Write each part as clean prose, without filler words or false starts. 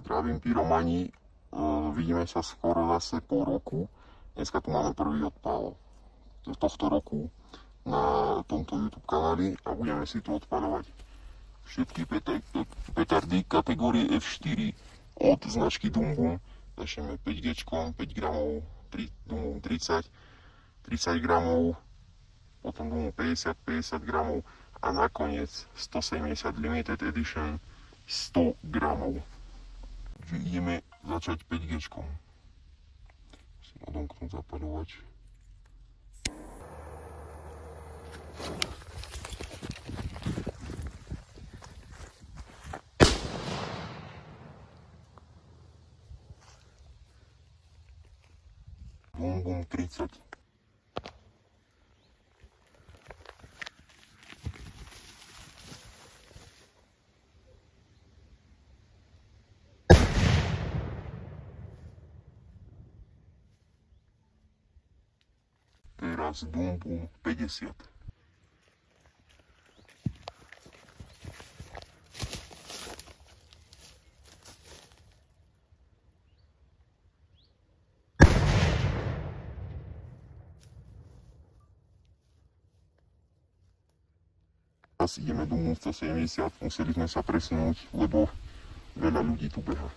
Zdravím pyromani, vidíme sa skoro zase po roku. Dneska tu máme prvý odpál tohto roku na tomto YouTube kanáli a budeme si tu odpaľovať všetky petardy kategórie F4 od značky Dumbum. Začneme 5G, 5 gramov, Dumbum 30 gramov, potom Dumbum 50 gramov a nakoniec 170 Limited Edition 100 gramov. Takže ideme začať 5G. Musím odomknúť zapaľovač. Dumbum 30. Teraz Dumbum 50. Teraz ideme Dumbum 170, museli sme sa presunúť, lebo veľa ľudí tu beha.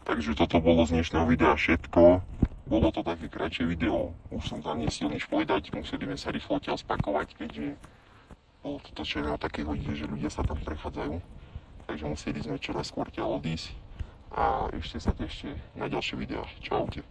Takže toto bolo z dnešného videa všetko. Bolo to také kratšie video. Už som tam nestiel nič povedať. Museli sme sa rýchlo odtiaľ spakovať, keďže bolo to točené o takej hodine, že ľudia sa tam prechádzajú. Takže museli sme čoraz skôr odísť. A ešte sa tešte na ďalšie videá. Čaute.